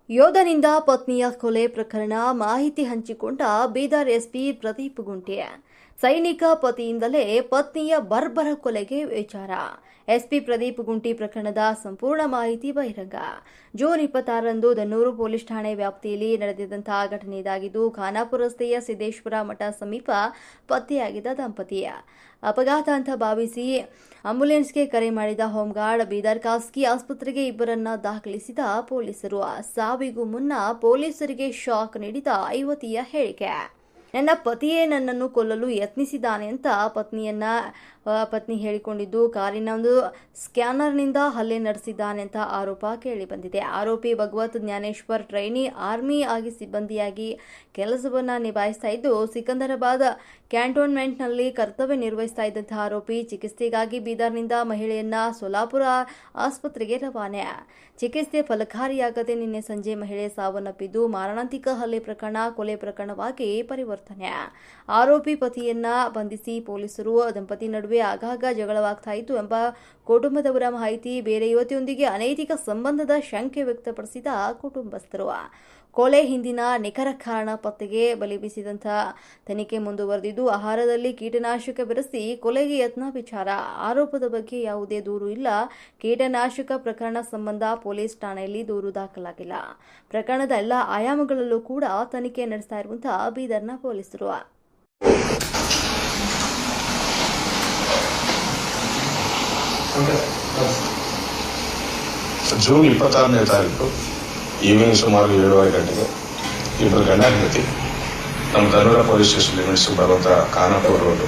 ಯೋಧನಿಂದ ಪತ್ನಿಯ ಕೊಲೆ ಪ್ರಕರಣ ಮಾಹಿತಿ ಹಂಚಿಕೊಂಡ ಬೀದರ್ ಎಸ್ಪಿ ಪ್ರದೀಪ್ ಗುಂಟೆ. ಸೈನಿಕ ಪತಿಯಿಂದಲೇ ಪತ್ನಿಯ ಬರ್ಬರ ಕೊಲೆಗೆ ವಿಚಾರ. ಎಸ್ಪಿ ಪ್ರದೀಪ್ ಗುಂಟಿ ಪ್ರಕರಣದ ಸಂಪೂರ್ಣ ಮಾಹಿತಿ ಬಹಿರಂಗ. ಜೂನ್ 26ರಂದು ದನ್ನೂರು ಪೊಲೀಸ್ ಠಾಣೆ ವ್ಯಾಪ್ತಿಯಲ್ಲಿ ನಡೆದಿದ್ದಂತಹ ಘಟನೆ ಇದಾಗಿದ್ದು, ಖಾನಾಪುರ ರಸ್ತೆಯ ಸಿದ್ದೇಶ್ವರ ಮಠ ಸಮೀಪ ಪತ್ತೆಯಾಗಿದ್ದ ದಂಪತಿ. ಅಪಘಾತ ಅಂತ ಭಾವಿಸಿ ಆಂಬ್ಯುಲೆನ್ಸ್ಗೆ ಕರೆ ಮಾಡಿದ ಹೋಂಗಾರ್ಡ್ ಬೀದರ್ ಖಾಸಗಿ ಆಸ್ಪತ್ರೆಗೆ ಇಬ್ಬರನ್ನ ದಾಖಲಿಸಿದ ಪೊಲೀಸರು. ಸಾವಿಗೂ ಮುನ್ನ ಪೊಲೀಸರಿಗೆ ಶಾಕ್ ನೀಡಿದ ಯುವತಿಯ ಹೇಳಿಕೆ. ನನ್ನ ಪತಿಯೇ ನನ್ನನ್ನು ಕೊಲ್ಲಲು ಯತ್ನಿಸಿದ್ದಾನೆ ಅಂತ ಪತ್ನಿ ಹೇಳಿಕೊಂಡಿದ್ದು, ಕಾರಿನ ಒಂದು ಸ್ಕ್ಯಾನರ್ನಿಂದ ಹಲ್ಲೆ ನಡೆಸಿದ್ದಾನೆ ಅಂತ ಆರೋಪ ಕೇಳಿಬಂದಿದೆ. ಆರೋಪಿ ಭಗವತ್ ಜ್ಞಾನೇಶ್ವರ್ ಟ್ರೈನಿ ಆರ್ಮಿ ಆಗಿ ಸಿಬ್ಬಂದಿಯಾಗಿ ಕೆಲಸವನ್ನ ನಿಭಾಯಿಸ್ತಾ ಇದ್ದು, ಸಿಕಂದರಾಬಾದ್ ಕ್ಯಾಂಟೋನ್ಮೆಂಟ್ನಲ್ಲಿ ಕರ್ತವ್ಯ ನಿರ್ವಹಿಸ್ತಾ ಇದ್ದಂತಹ ಆರೋಪಿ ಚಿಕಿತ್ಸೆಗಾಗಿ ಬೀದರ್ನಿಂದ ಮಹಿಳೆಯನ್ನ ಸೋಲಾಪುರ ಆಸ್ಪತ್ರೆಗೆ ರವಾನೆ. ಚಿಕಿತ್ಸೆ ಫಲಕಾರಿಯಾಗದೆ ನಿನ್ನೆ ಸಂಜೆ ಮಹಿಳೆ ಸಾವನ್ನಪ್ಪಿದ್ದು, ಮಾರಣಾಂತಿಕ ಹಲ್ಲೆ ಪ್ರಕರಣ ಕೊಲೆ ಪ್ರಕರಣವಾಗಿ ಪರಿವರ್ತನೆ. ಆರೋಪಿ ಪತಿಯನ್ನ ಬಂಧಿಸಿ ಪೊಲೀಸರು ದಂಪತಿ ನಡುವೆ ಆಗಾಗ ಜಗಳವಾಗ್ತಾ ಇತ್ತು ಎಂಬ ಕುಟುಂಬದವರ ಮಾಹಿತಿ. ಬೇರೆ ಯುವತಿಯೊಂದಿಗೆ ಅನೈತಿಕ ಸಂಬಂಧದ ಶಂಕೆ ವ್ಯಕ್ತಪಡಿಸಿದ ಕುಟುಂಬಸ್ಥರು. ಕೊಲೆ ಹಿಂದಿನ ನಿಖರ ಕಾರಣ ಪತ್ತೆಗೆ ಬಲಿ ಬೀಸಿದಂಥ ತನಿಖೆ ಮುಂದುವರೆದಿದ್ದು, ಆಹಾರದಲ್ಲಿ ಕೀಟನಾಶಕ ಬೆರೆಸಿ ಕೊಲೆಗೆ ಯತ್ನ ವಿಚಾರ. ಆರೋಪದ ಬಗ್ಗೆ ಯಾವುದೇ ದೂರು ಇಲ್ಲ. ಕೀಟನಾಶಕ ಪ್ರಕರಣ ಸಂಬಂಧ ಪೊಲೀಸ್ ಠಾಣೆಯಲ್ಲಿ ದೂರು ದಾಖಲಾಗಿಲ್ಲ. ಪ್ರಕರಣದ ಎಲ್ಲ ಆಯಾಮಗಳಲ್ಲೂ ಕೂಡ ತನಿಖೆ ನಡೆಸ್ತಾ ಇರುವಂತಹ ಬೀದರ್ನ ಪೊಲೀಸರು. ಜೂನ್ 26ನೇ ತಾರೀಕು ಈವ್ನಿಂಗ್ ಸುಮಾರು 7:30 ಗಂಟೆಗೆ ಇಬ್ಬರು ಗಂಡ ಹೆಂಡತಿ ನಮ್ಮ ದನ್ನೂರ ಪೊಲೀಸ್ ಸ್ಟೇಷನ್ ಲಿಮಿಟ್ಸ್ ಬರುವಂತ Khanapur road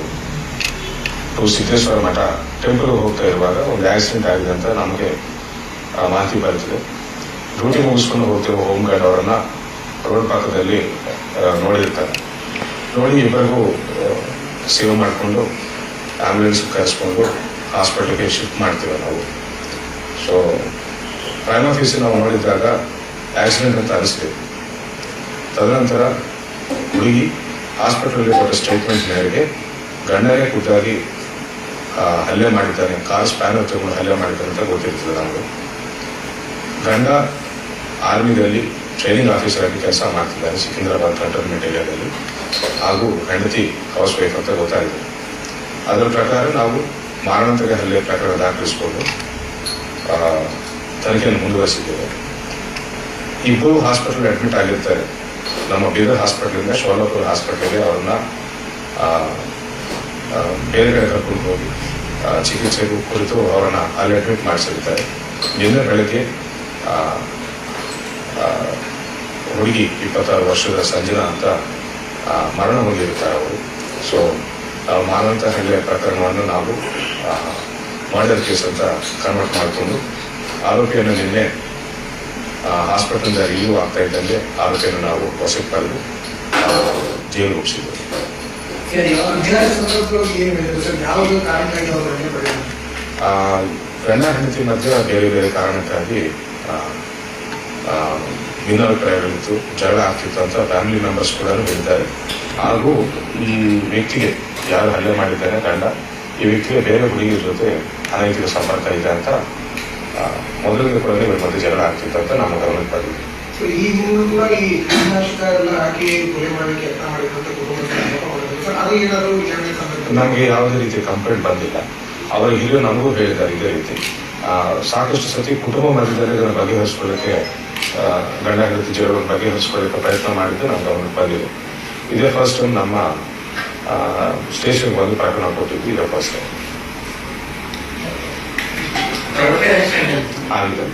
to Siddeshwara Math temple ಹೋಗ್ತಾ ಇರುವಾಗ ಒಂದು ಆಕ್ಸಿಡೆಂಟ್ ಆಗಿದೆ ಅಂತ ನಮಗೆ ಮಾಹಿತಿ ಬರುತ್ತದೆ. ಡ್ಯೂಟಿ ಮುಗಿಸ್ಕೊಂಡು ಹೋಗ್ತಿರುವ ಹೋಮ್ ಗಾರ್ಡ್ ಅವರನ್ನ ರೋಡ್ ಪಕ್ಕದಲ್ಲಿ ನೋಡಿರ್ತಾರೆ. ನೋಡಿ ಇಬ್ಬರಿಗೂ ಸೇವ್ ಮಾಡಿಕೊಂಡು ಆಂಬ್ಯುಲೆನ್ಸ್ ಕರೆಸ್ಕೊಂಡು ಹಾಸ್ಪಿಟಲ್ಗೆ ಶಿಫ್ಟ್ ಮಾಡ್ತೀವಿ ನಾವು. ಸೊ ಪ್ರೈಮ್ ಆಫೀಸ್ ನಾವು ನೋಡಿದಾಗ ಆಕ್ಸಿಡೆಂಟ್ ಅಂತ ಅನಿಸ್ತೀವಿ. ತದನಂತರ ಹುಡುಗಿ ಹಾಸ್ಪಿಟಲ್ಗೆ ಕೊಟ್ಟ ಸ್ಟೇಟ್ಮೆಂಟ್ ಮೇರೆಗೆ ಗಂಡನೇ ಖುದ್ದಾಗಿ ಹಲ್ಲೆ ಮಾಡಿದ್ದಾನೆ, ಕಾರ್ ಸ್ಪ್ಯಾನರ್ ತಗೊಂಡು ಹಲ್ಲೆ ಮಾಡಿದ್ದಾನೆ ಅಂತ ಗೊತ್ತಿರ್ತದೆ ನಮಗೆ. ಗಂಡ ಆರ್ಮಿದಲ್ಲಿ ಟ್ರೈನಿಂಗ್ ಆಫೀಸರ್ ಆಗಿ ಕೆಲಸ ಮಾಡ್ತಿದ್ದಾರೆ ಸಿಕಂದರಾಬಾದ್ ಕಂಟೋನ್ಮೆಂಟ್ ಏರಿಯಾದಲ್ಲಿ, ಹಾಗೂ ಹೆಂಡತಿ ಹೌಸ್ ವೈಫ್ ಅಂತ ಗೊತ್ತಾಗಿದೆ. ಅದರ ಪ್ರಕಾರ ನಾವು ಮಾರಣಾಂತಿಕ ಹಲ್ಲೆ ಪ್ರಕರಣ ದಾಖಲಿಸಿಕೊಂಡು ತನಿಖೆಯನ್ನು ಮುಂದುವರಿಸಿದ್ದೇವೆ. ಇಬ್ಬರು ಹಾಸ್ಪಿಟಲ್ ಅಡ್ಮಿಟ್ ಆಗಿರ್ತಾರೆ. ನಮ್ಮ ಬೀದರ್ ಹಾಸ್ಪಿಟಲಿಂದ ಸೋಲಾಪುರ ಹಾಸ್ಪಿಟಲ್ಗೆ ಅವ್ರನ್ನ ಬೇರೆ ಕಡೆ ಕರ್ಕೊಂಡು ಹೋಗಿ ಚಿಕಿತ್ಸೆಗೂ ಕುರಿತು ಅವರನ್ನ ಅಲ್ಲಿ ಅಡ್ಮಿಟ್ ಮಾಡಿಸಿರ್ತಾರೆ. ನಿನ್ನೆ ಬೆಳಗ್ಗೆ ಹುಡುಗಿ 26 ವರ್ಷದ ಸಂಜನಾ ಅಂತ ಮರಣ ಹೊಂದಿರ್ತಾರೆ ಅವರು. ಸೊ ಮಾರಣಾಂತಿಕ ಹಲ್ಲೆ ಪ್ರಕರಣವನ್ನು ನಾವು ಮರ್ಡರ್ ಕೇಸ್ ಅಂತ ಕನ್ವರ್ಟ್ ಮಾಡಿಕೊಂಡು ಆರೋಪಿಯನ್ನು ನಿನ್ನೆ ಹಾಸ್ಪಿಟಲ್ ರಿಲೀವ್ ಆಗ್ತಾ ಇದ್ದಂಗೆ ಆರೋಪಿಯನ್ನು ನಾವು ವಶಕ್ಕೆ ಪಡೆದು ಜೈಲು ಮುಗಿಸಿದ್ದೇವೆ. ಗಂಡ ಹೆಂಡತಿ ಮಧ್ಯೆ ಬೇರೆ ಬೇರೆ ಕಾರಣಕ್ಕಾಗಿ ಭಿನ್ನಾಭಿಪ್ರಾಯಗಳಿತ್ತು, ಜಗಳ ಆಗ್ತಿತ್ತು ಅಂತ ಫ್ಯಾಮಿಲಿ ಮೆಂಬರ್ಸ್ ಕೂಡ ಹೇಳಿದ್ದಾರೆ. ಹಾಗೂ ಈ ವ್ಯಕ್ತಿಗೆ ಯಾರು ಹಲ್ಲೆ ಮಾಡಿದ್ದಾನೆ ಗಂಡ, ಈ ವ್ಯಕ್ತಿಗೆ ಬೇರೆ ಹುಡುಗಿಯ ಜೊತೆ ಅನೈತಿಕ ಸಂಪರ್ಕ ಇದೆ ಅಂತ ಮೊದಲಿಗೆ ಕೂಡ ಇವ್ರ ಮಧ್ಯೆ ಜಗಳ ಆಗ್ತಿತ್ತು ಅಂತ ನಮ್ಮ ಗಮನಕ್ಕೆ ಬಂದಿದೆ. ನಮಗೆ ಯಾವುದೇ ರೀತಿ ಕಂಪ್ಲೇಂಟ್ ಬಂದಿಲ್ಲ. ಅವರ ಹಿರಿಯರು ನಮಗೂ ಹೇಳಿದ್ದಾರೆ ಇದೇ ರೀತಿ. ಸಾಕಷ್ಟು ಸತಿ ಕುಟುಂಬ ಮಧ್ಯದಲ್ಲಿ ಇದನ್ನು ಬಗೆಹರಿಸ್ಕೊಳ್ಳಿಕ್ಕೆ, ಗಂಡ ಹೆಂಡತಿ ಜಗಳವನ್ನು ಬಗೆಹರಿಸ್ಕೊಳ್ಳಿಕ್ಕೆ ಪ್ರಯತ್ನ ಮಾಡಿದ್ದು ನಮ್ಮ ಗಮನಕ್ಕೆ ಬಂದಿದೆ. ಇದೇ ಫಸ್ಟ್ ಟೈಮ್ ನಮ್ಮ ಸ್ಟೇಷನ್ಗೆ ಬಂದು ಪ್ರಕರಣ ಕೊಟ್ಟಿದ್ದು ಇದೇ ಫಸ್ಟ್ ಟೈಮ್ ಆಗಿದೆ.